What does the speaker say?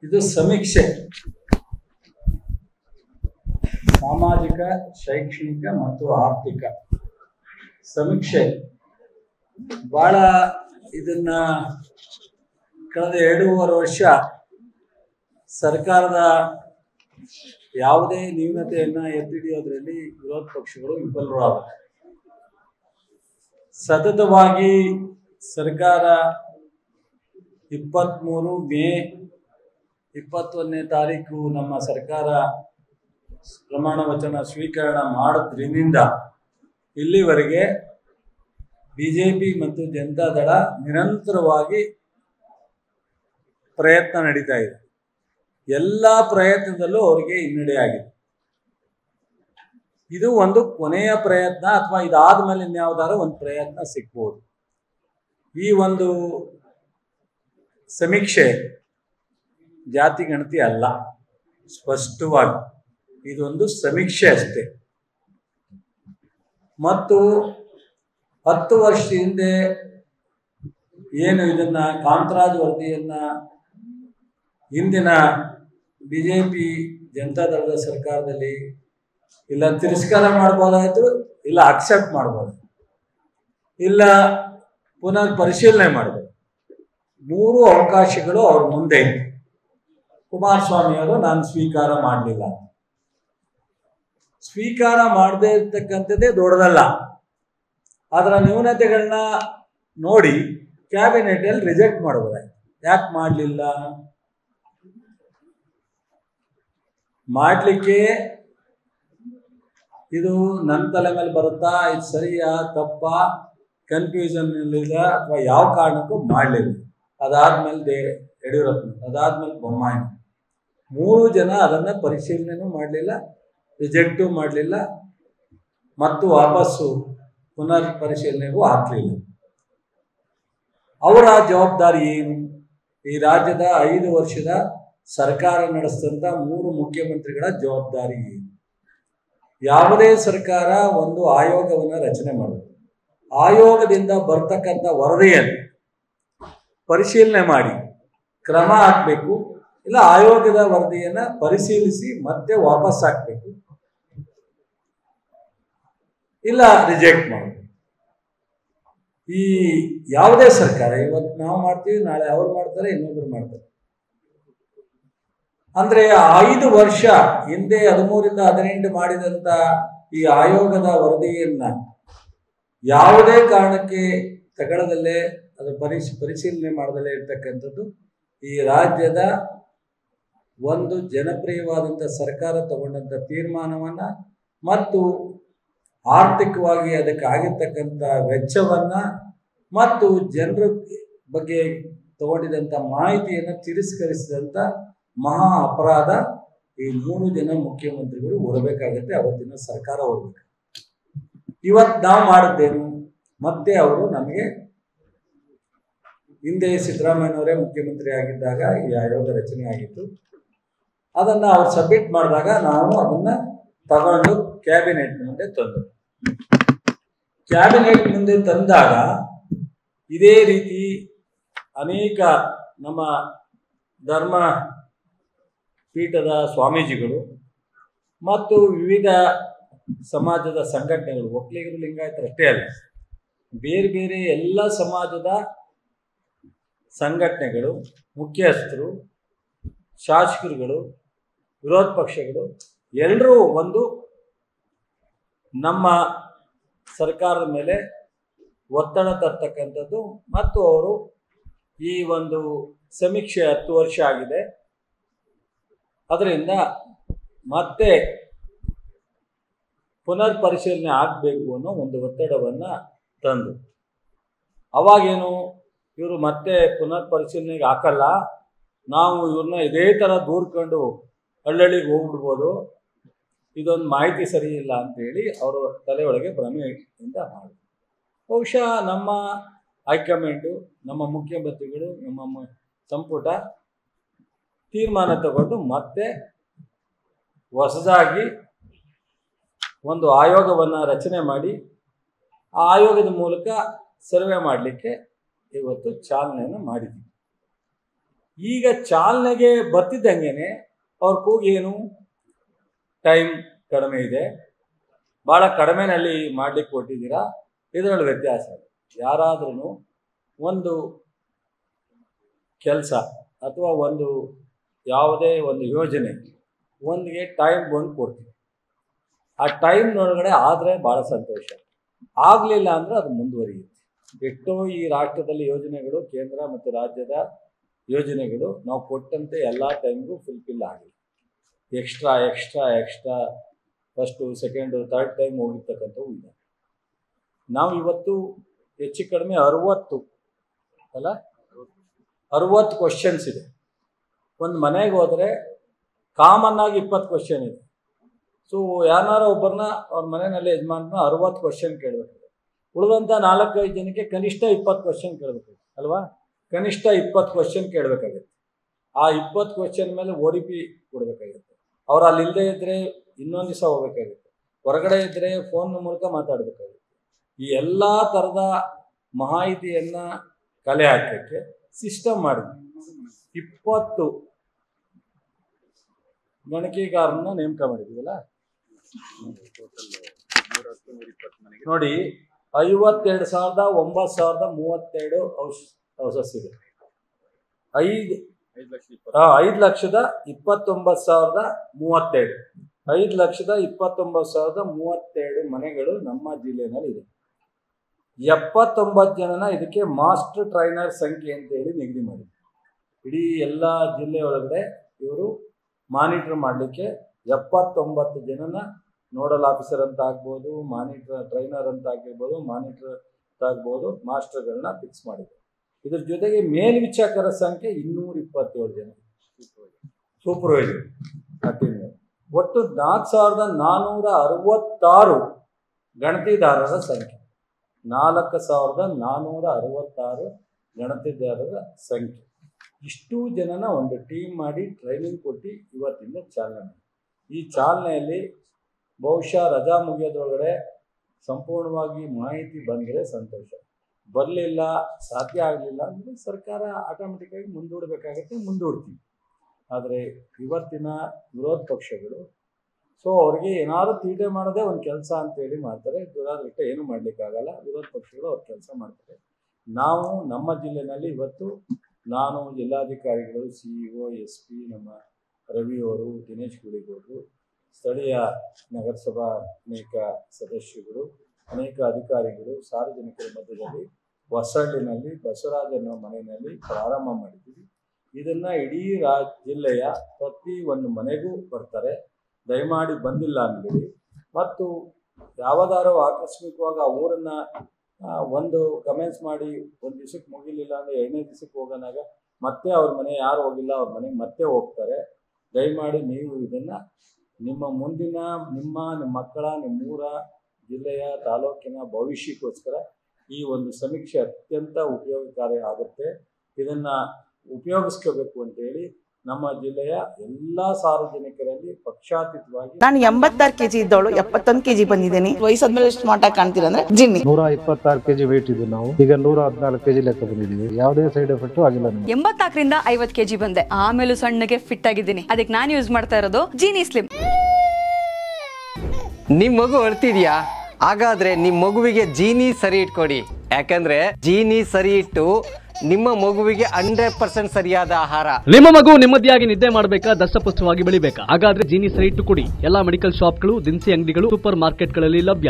ಇದು ಸಮೀಕ್ಷೆ, ಸಾಮಾಜಿಕ, ಶೈಕ್ಷಣಿಕ ಮತ್ತು ಆರ್ಥಿಕ ಸಮೀಕ್ಷೆ. ಬಹಳ ಇದನ್ನ ಕಳೆದ 2.5 ವರ್ಷ ಸರ್ಕಾರದ ಯಾವುದೇ ನ್ಯೂನತೆಯನ್ನ ಎತ್ತಿ ಹಿಡಿಯೋದ್ರಲ್ಲಿ ವಿರೋಧ ಪಕ್ಷಗಳು ವಿಫಲರಾದವು. ಸತತವಾಗಿ ಸರ್ಕಾರ 23 ಮೇ 21ನೇ ತಾರೀಕು ನಮ್ಮ ಸರ್ಕಾರ ಪ್ರಮಾಣ ವಚನ ಸ್ವೀಕರಣ ಮಾಡೋದ್ರಿಂದ ಇಲ್ಲಿವರೆಗೆ ಬಿಜೆಪಿ ಮತ್ತು ಜನತಾದಳ ನಿರಂತರವಾಗಿ ಪ್ರಯತ್ನ ನಡೀತಾ ಇದೆ. ಎಲ್ಲ ಪ್ರಯತ್ನದಲ್ಲೂ ಅವರಿಗೆ ಹಿನ್ನಡೆಯಾಗಿದೆ. ಇದು ಒಂದು ಕೊನೆಯ ಪ್ರಯತ್ನ, ಅಥವಾ ಇದಾದ ಮೇಲೆ ಇನ್ಯಾವುದಾದ್ರೂ ಒಂದು ಪ್ರಯತ್ನ ಸಿಗ್ಬೋದು. ಈ ಒಂದು ಸಮೀಕ್ಷೆ ಜಾತಿ ಗಣತಿ ಅಲ್ಲ, ಸ್ಪಷ್ಟವಾಗಿ ಇದೊಂದು ಸಮೀಕ್ಷೆ ಅಷ್ಟೇ. ಮತ್ತು 10 ವರ್ಷದ ಹಿಂದೆ ಏನು ಇದನ್ನ ಕಾಂತರಾಜ್ ವರದಿಯನ್ನ ಹಿಂದಿನ ಬಿಜೆಪಿ ಜನತಾದಳದ ಸರ್ಕಾರದಲ್ಲಿ ಇಲ್ಲ ತಿರಸ್ಕಾರ ಮಾಡ್ಬೋದಾಯ್ತು, ಇಲ್ಲ ಅಕ್ಸೆಪ್ಟ್ ಮಾಡ್ಬೋದು, ಇಲ್ಲ ಪುನರ್ ಪರಿಶೀಲನೆ ಮಾಡ್ಬೋದು. 3 ಅವಕಾಶಗಳು ಅವ್ರ ಮುಂದೆ ಇತ್ತು. ಕುಮಾರಸ್ವಾಮಿ ಅವರು ನಾನು ಸ್ವೀಕಾರ ಮಾಡಲಿಲ್ಲ. ಸ್ವೀಕಾರ ಮಾಡದೇ ಇರ್ತಕ್ಕಂಥದ್ದೇ ದೊಡ್ಡದಲ್ಲ. ಅದರ ನ್ಯೂನತೆಗಳನ್ನ ನೋಡಿ ಕ್ಯಾಬಿನೆಟ್ ಅಲ್ಲಿ ರಿಜೆಕ್ಟ್ ಮಾಡಬಹುದಾಯ್ತು. ಯಾಕೆ ಮಾಡಲಿಲ್ಲ? ಮಾಡಲಿಕ್ಕೆ ಇದು ನನ್ನ ತಲೆ ಮೇಲೆ ಬರುತ್ತಾ, ಇದು ಸರಿಯಾ ತಪ್ಪಾ, ಕನ್ಫ್ಯೂಷನ್ ಇಲ್ಲ, ಅಥವಾ ಯಾವ ಕಾರಣಕ್ಕೂ ಮಾಡಲಿಲ್ಲ. ಅದಾದ್ಮೇಲೆ ಯಡಿಯೂರಪ್ಪ, ಅದಾದ್ಮೇಲೆ ಬೊಮ್ಮಾಯಿ, 3 ಜನ ಅದನ್ನ ಪರಿಶೀಲನೆನೂ ಮಾಡಲಿಲ್ಲ, ರಿಜೆಕ್ಟು ಮಾಡಲಿಲ್ಲ, ಮತ್ತು ವಾಪಸ್ಸು ಪುನರ್ ಪರಿಶೀಲನೆಗೂ ಹಾಕಲಿಲ್ಲ. ಅವರ ಜವಾಬ್ದಾರಿ ಏನು? ಈ ರಾಜ್ಯದ 5 ವರ್ಷದ ಸರ್ಕಾರ ನಡೆಸಿದಂಥ 3 ಮುಖ್ಯಮಂತ್ರಿಗಳ ಜವಾಬ್ದಾರಿ ಏನು? ಯಾವುದೇ ಸರ್ಕಾರ ಒಂದು ಆಯೋಗವನ್ನು ರಚನೆ ಮಾಡುತ್ತೆ. ಆಯೋಗದಿಂದ ಬರ್ತಕ್ಕಂಥ ವರದಿಯನ್ನು ಪರಿಶೀಲನೆ ಮಾಡಿ ಕ್ರಮ ಹಾಕಬೇಕು, ಇಲ್ಲ ಆಯೋಗದ ವರದಿಯನ್ನು ಪರಿಶೀಲಿಸಿ ಮತ್ತೆ ವಾಪಸ್ ಹಾಕಬೇಕು, ಇಲ್ಲ ರಿಜೆಕ್ಟ್ ಮಾಡಬೇಕು. ಈ ಯಾವುದೇ ಸರ್ಕಾರ, ಇವತ್ತು ನಾವು ಮಾಡ್ತೀವಿ, ನಾಳೆ ಅವ್ರು ಮಾಡ್ತಾರೆ, ಇನ್ನೊಬ್ರು ಮಾಡ್ತಾರೆ. ಅಂದ್ರೆ 5 ವರ್ಷ ಹಿಂದೆ 13ರಿಂದ 18 ಮಾಡಿದಂತ ಈ ಆಯೋಗದ ವರದಿಯನ್ನ ಯಾವುದೇ ಕಾರಣಕ್ಕೆ ತಗೊಳ್ಳದಲ್ಲೇ ಅದು ಪರಿಶೀಲನೆ ಮಾಡದಲ್ಲೇ ಇರ್ತಕ್ಕಂಥದ್ದು ಈ ರಾಜ್ಯದ ಒಂದು ಜನಪ್ರಿಯವಾದಂಥ ಸರ್ಕಾರ ತಗೊಂಡಂಥ ತೀರ್ಮಾನವನ್ನ ಮತ್ತು ಆರ್ಥಿಕವಾಗಿ ಅದಕ್ಕೆ ಆಗಿರ್ತಕ್ಕಂಥ ವೆಚ್ಚವನ್ನ ಮತ್ತು ಜನರ ಬಗ್ಗೆ ತಗೊಂಡಿದಂಥ ಮಾಹಿತಿಯನ್ನು ತಿರಸ್ಕರಿಸಿದಂಥ ಮಹಾ ಅಪರಾಧ ಈ 3 ಜನ ಮುಖ್ಯಮಂತ್ರಿಗಳು ಹೊರಬೇಕಾಗತ್ತೆ. ಅವತ್ತಿನ ಸರ್ಕಾರ ಹೊರಬೇಕು. ಇವತ್ತು ನಾವು ಮಾಡಿದ್ದೇನು? ಮತ್ತೆ ಅವರು ನಮಗೆ ಹಿಂದೆ ಸಿದ್ದರಾಮಯ್ಯನವರೇ ಮುಖ್ಯಮಂತ್ರಿ ಆಗಿದ್ದಾಗ ಈ ಆಯೋಗ ರಚನೆ ಆಗಿತ್ತು. ಅದನ್ನ ಅವ್ರು ಸಬ್ಮಿಟ್ ಮಾಡಿದಾಗ ನಾವು ಅದನ್ನ ತಗೊಂಡು ಕ್ಯಾಬಿನೆಟ್ ಮುಂದೆ ತಂದರು. ಕ್ಯಾಬಿನೆಟ್ ಮುಂದೆ ತಂದಾಗ ಇದೇ ರೀತಿ ಅನೇಕ ನಮ್ಮ ಧರ್ಮ ಪೀಠದ ಸ್ವಾಮೀಜಿಗಳು ಮತ್ತು ವಿವಿಧ ಸಮಾಜದ ಸಂಘಟನೆಗಳು, ಒಕ್ಕಲಿಗರು, ಲಿಂಗಾಯತರು ಅಷ್ಟೇ ಅಲ್ಲ, ಬೇರೆ ಬೇರೆ ಎಲ್ಲ ಸಮಾಜದ ಸಂಘಟನೆಗಳು, ಮುಖ್ಯಸ್ಥರು, ಶಾಸಕರುಗಳು, ವಿರೋಧ ಪಕ್ಷಗಳು ಎಲ್ಲರೂ ಒಂದು ನಮ್ಮ ಸರ್ಕಾರದ ಮೇಲೆ ಒತ್ತಡ ತರ್ತಕ್ಕಂಥದ್ದು. ಮತ್ತು ಅವರು ಈ ಒಂದು ಸಮೀಕ್ಷೆ 10 ವರ್ಷ ಆಗಿದೆ, ಅದರಿಂದ ಮತ್ತೆ ಪುನರ್ ಪರಿಶೀಲನೆ ಆಗಬೇಕು ಅನ್ನೋ ಒಂದು ಒತ್ತಡವನ್ನು ತಂದು, ಅವಾಗೇನು ಇವರು ಮತ್ತೆ ಪುನರ್ ಪರಿಶೀಲನೆಗೆ ಹಾಕಲ್ಲ, ನಾವು ಇವ್ರನ್ನ ಇದೇ ಥರ ದೂರ್ಕೊಂಡು ಹಳ್ಳಿಗೆ ಹೋಗ್ಬಿಡ್ಬೋದು, ಇದೊಂದು ಮಾಹಿತಿ ಸರಿ ಇಲ್ಲ ಅಂತೇಳಿ ಅವರು ತಲೆಯೊಳಗೆ ಭ್ರಮೆಯಿಂದ ಮಾಡಿ, ಬಹುಶಃ ನಮ್ಮ ಹೈಕಮಾಂಡು, ನಮ್ಮ ಮುಖ್ಯಮಂತ್ರಿಗಳು, ನಮ್ಮ ಸಂಪುಟ ತೀರ್ಮಾನ ತಗೊಂಡು ಮತ್ತೆ ಹೊಸದಾಗಿ ಒಂದು ಆಯೋಗವನ್ನು ರಚನೆ ಮಾಡಿ ಆ ಆಯೋಗದ ಮೂಲಕ ಸರ್ವೆ ಮಾಡಲಿಕ್ಕೆ ಇವತ್ತು ಚಾಲನೆಯನ್ನು ಮಾಡಿದ್ದೀವಿ. ಈಗ ಚಾಲನೆಗೆ ಬರ್ತಿದ್ದಂಗೆನೆ ಅವ್ರ ಕೂಗಿ ಏನು, ಟೈಮ್ ಕಡಿಮೆ ಇದೆ, ಭಾಳ ಕಡಿಮೆನಲ್ಲಿ ಮಾಡ್ಲಿಕ್ಕೆ ಕೊಟ್ಟಿದ್ದೀರಾ, ಇದರಲ್ಲಿ ವ್ಯತ್ಯಾಸ. ಯಾರಾದ್ರೂ ಒಂದು ಕೆಲಸ ಅಥವಾ ಒಂದು ಯಾವುದೇ ಒಂದು ಯೋಜನೆ ಒಂದಿಗೆ ಟೈಮ್ ಬಂದು ಕೊಡ್ತೀವಿ. ಆ ಟೈಮ್ನೊಳಗಡೆ ಆದರೆ ಭಾಳ ಸಂತೋಷ, ಆಗಲಿಲ್ಲ ಅಂದರೆ ಅದು ಮುಂದುವರಿಯುತ್ತೆ. ಎಷ್ಟೋ ಈ ರಾಷ್ಟ್ರದಲ್ಲಿ ಯೋಜನೆಗಳು, ಕೇಂದ್ರ ಮತ್ತು ರಾಜ್ಯದ ಯೋಜನೆಗಳು ನಾವು ಕೊಟ್ಟಂತೆ ಎಲ್ಲ ಟೈಮ್ಗೂ ಫುಲ್ಫಿಲ್ ಆಗಿಲ್ಲ. Extra first second third time ಹೋಗಿರ್ತಕ್ಕಂಥವು ಇದೆ. ನಾವು ಇವತ್ತು ಹೆಚ್ಚು ಕಡಿಮೆ 60 ಕ್ವಶನ್ಸ್ ಇದೆ. ಒಂದು ಮನೆಗೆ ಹೋದರೆ ಕಾಮನ್ ಆಗಿ 20 ಕ್ವಶನ್ ಇದೆ. ಸೊ ಯಾರು ಒಬ್ಬರನ್ನ ಅವ್ರ ಮನೆಯಲ್ಲಿ ಯಜಮಾನ 60 ಕ್ವಶನ್ ಕೇಳಬೇಕು. ಉಳಿದಂಥ 4-5 ಜನಕ್ಕೆ ಕನಿಷ್ಠ 20 ಕ್ವಶನ್ ಕೇಳಬೇಕು ಅಲ್ವಾ? ಕನಿಷ್ಠ 20 ಕ್ವಶನ್ ಕೇಳಬೇಕಾಗುತ್ತೆ. ಆ 20 ಕ್ವಶನ್ ಮೇಲೆ OTP ಕೊಡಬೇಕಾಗುತ್ತೆ. ಅವ್ರು ಅಲ್ಲಿ ಇಲ್ಲದೆ ಇದ್ದರೆ ಇನ್ನೊಂದು ದಿವಸ ಹೋಗ್ಬೇಕಾಗುತ್ತೆ, ಹೊರಗಡೆ ಇದ್ದರೆ ಫೋನ್ ಮೂಲಕ ಮಾತಾಡಬೇಕಾಗುತ್ತೆ. ಈ ಎಲ್ಲ ಥರದ ಮಾಹಿತಿಯನ್ನು ಕಲೆ ಹಾಕೋಕ್ಕೆ ಸಿಸ್ಟಮ್ ಮಾಡಿದ್ವಿ. 20 ಗಣಕೀಗಾರನ್ನ ನೇಮಕ ಮಾಡಿದ್ದೀವಲ್ಲ ನೋಡಿ. 52,0932 ಹೌಸಸ್ ಇದೆ. 5,29,032 5,29,032 ಮನೆಗಳು ನಮ್ಮ ಜಿಲ್ಲೆಯಲ್ಲಿ ಇದೆ. 79 ಜನನ ಇದಕ್ಕೆ ಮಾಸ್ಟರ್ ಟ್ರೈನರ್ ಸಂಖ್ಯೆ ಅಂತೇಳಿ ನಿಗದಿ ಮಾಡಿದ್ರು. ಇಡೀ ಎಲ್ಲ ಜಿಲ್ಲೆ ಒಳಗಡೆ ಇವರು ಮಾನಿಟರ್ ಮಾಡಲಿಕ್ಕೆ 79 ಜನನ ನೋಡಲ್ ಆಫೀಸರ್ ಅಂತ ಆಗ್ಬೋದು, ಮಾನಿಟರ್ ಟ್ರೈನರ್ ಅಂತ ಆಗಿರ್ಬೋದು, ಮಾನಿಟರ್ ಆಗ್ಬೋದು, ಮಾಸ್ಟರ್ಗಳನ್ನ ಫಿಕ್ಸ್ ಮಾಡಿದ್ರು. ಇದ್ರ ಜೊತೆಗೆ ಮೇಲ್ವಿಚಾರಕರ ಸಂಖ್ಯೆ 227 ಜನ, ಸೂಪರ್ವೈಸರ್. ಒಟ್ಟು 4,466 ಗಣತಿದಾರರ ಸಂಖ್ಯೆ. 4,466 ಗಣತಿದಾರರ ಸಂಖ್ಯೆ. ಇಷ್ಟು ಜನನ ಒಂದು ಟೀಮ್ ಮಾಡಿ ಟ್ರೈನಿಂಗ್ ಕೊಟ್ಟು ಇವತ್ತಿಂದ ಚಾಲನೆ ಮಾಡಿ. ಈ ಚಾಲನೆಯಲ್ಲಿ ಬಹುಶಃ ರಜಾ ಮುಗಿಯೋದ್ರೊಳಗಡೆ ಸಂಪೂರ್ಣವಾಗಿ ಮಾಹಿತಿ ಬಂದರೆ ಸಂತೋಷ. ಬರಲಿಲ್ಲ, ಸಾಧ್ಯ ಆಗಲಿಲ್ಲ ಅಂದರೆ ಸರ್ಕಾರ ಆಟೋಮೆಟಿಕ್ಕಾಗಿ ಮುಂದೂಡಬೇಕಾಗತ್ತೆ, ಮುಂದೂಡ್ತೀವಿ. ಆದರೆ ಇವತ್ತಿನ ವಿರೋಧ ಪಕ್ಷಗಳು ಅವ್ರಿಗೆ ಏನಾದರೂ ತೀಟೆ ಮಾಡೋದೇ ಒಂದು ಕೆಲಸ ಅಂತೇಳಿ ಮಾಡ್ತಾರೆ. ದುರಾದೃಷ್ಟ ಏನು ಮಾಡಲಿಕ್ಕಾಗಲ್ಲ. ವಿರೋಧ ಪಕ್ಷಗಳು ಅವ್ರ ಕೆಲಸ ಮಾಡ್ತಾರೆ. ನಾವು ನಮ್ಮ ಜಿಲ್ಲೆಯಲ್ಲಿ ಇವತ್ತು ನಾನು, ಜಿಲ್ಲಾಧಿಕಾರಿಗಳು, CEO, SP, ನಮ್ಮ ರವಿಯವರು, ದಿನೇಶ್ ಗುಳಿಗೌಡರು, ಸ್ಥಳೀಯ ನಗರಸಭಾ ಅನೇಕ ಸದಸ್ಯರು, ಅನೇಕ ಅಧಿಕಾರಿಗಳು, ಸಾರ್ವಜನಿಕರ ಮಧ್ಯದಲ್ಲಿ ಹೊಸಳ್ಳಿನಲ್ಲಿ ಬಸವರಾಜ್ ಅನ್ನೋ ಮನೆಯಲ್ಲಿ ಪ್ರಾರಂಭ ಮಾಡಿದ್ದೀವಿ. ಇದನ್ನು ಇಡೀ ಜಿಲ್ಲೆಯ ಪ್ರತಿ ಒಂದು ಮನೆಗೂ ಬರ್ತಾರೆ. ದಯಮಾಡಿ ಬಂದಿಲ್ಲ ಅಂದ್ಬಿಡಿ. ಮತ್ತು ಯಾವುದಾದ್ರು ಆಕಸ್ಮಿಕವಾಗಿ ಆ ಊರನ್ನು ಒಂದು ಕಮೆಂಟ್ಸ್ ಮಾಡಿ ಒಂದು ದಿವಸಕ್ಕೆ ಮುಗಿಲಿಲ್ಲ ಅಂದರೆ 2ನೇ ದಿವಸಕ್ಕೆ ಹೋಗೋನಾಗ ಮತ್ತೆ ಅವ್ರ ಮನೆ ಯಾರು ಹೋಗಿಲ್ಲ ಅವ್ರ ಮನೆಗೆ ಮತ್ತೆ ಹೋಗ್ತಾರೆ. ದಯಮಾಡಿ ನೀವು ಇದನ್ನು ನಿಮ್ಮ ಮುಂದಿನ ನಿಮ್ಮ ಮಕ್ಕಳ, ನಿಮ್ಮೂರ, ಜಿಲ್ಲೆಯ, ತಾಲೂಕಿನ ಭವಿಷ್ಯಕ್ಕೋಸ್ಕರ ಈ ಒಂದು ಸಮೀಕ್ಷೆ ಅತ್ಯಂತ ಉಪಯೋಗಕಾರಿ ಆಗುತ್ತೆ. ಇದನ್ನು ಉಪಯೋಗಿಸ್ಕೋಬೇಕು ಅಂತೇಳಿ ನಮ್ಮ ಜಿಲ್ಲೆಯ ಎಲ್ಲ ಸಾರ್ವಜನಿಕರಲ್ಲಿ ಪಕ್ಷಾತೀತವಾಗಿ ನಾನು 86 kg ಇದ್ದವಳು 71 kg ಬಂದಿದ್ದೇನೆ. ವಯಸ್ಸಾದ್ಮೇಲೆ ಸ್ಮಾರ್ಟ್ ಆಗಿ ಕಾಣ್ತೀರಾ ಅಂದ್ರೆ ಜಿನ್ನಿ. 126 kg ವೇಟ್ ಇದ್ದು ನಾವು ಈಗ 114 kg ಲೆಕ್ಕ ಬಂದಿದ್ದೀವಿ. ಯಾವುದೇ ಸೈಡ್ ಎಫೆಕ್ಟ್ ಆಗಿಲ್ಲ. 84ರಿಂದ 50 kg ಬಂದೆ. ಆಮೇಲೆ ಸಣ್ಣಗೆ ಫಿಟ್ ಆಗಿದ್ದೀನಿ. ಅದಕ್ಕೆ ನಾನು ಯೂಸ್ ಮಾಡ್ತಾ ಇರೋದು ಜೀನಿ ಸ್ಲಿಮ್. ನಿಮ್ ಮಗು ಅಳ್ತಿದ್ಯಾ? ಹಾಗಾದ್ರೆ ನಿಮ್ ಮಗುವಿಗೆ ಜೀನಿ ಸರಿ ಇಟ್ಕೊಡಿ. ಯಾಕಂದ್ರೆ ಜೀನಿ ಸರಿ ಇಟ್ಟು ನಿಮ್ಮ ಮಗುವಿಗೆ 100% ಸರಿಯಾದ ಆಹಾರ. ನಿಮ್ಮ ಮಗು ನೆಮ್ಮದಿಯಾಗಿ ನಿದ್ದೆ ಮಾಡಬೇಕಾ, ದಷ್ಟಪುಷ್ಟವಾಗಿ ಬೆಳಿಬೇಕಾ? ಹಾಗಾದ್ರೆ ಜೀನಿ ಸರಿ ಇಟ್ಟು ಕೊಡಿ. ಎಲ್ಲಾ ಮೆಡಿಕಲ್ ಶಾಪ್ಗಳು, ದಿನಸಿ ಅಂಗಡಿಗಳು, ಸೂಪರ್ ಮಾರ್ಕೆಟ್ಗಳಲ್ಲಿ ಲಭ್ಯ.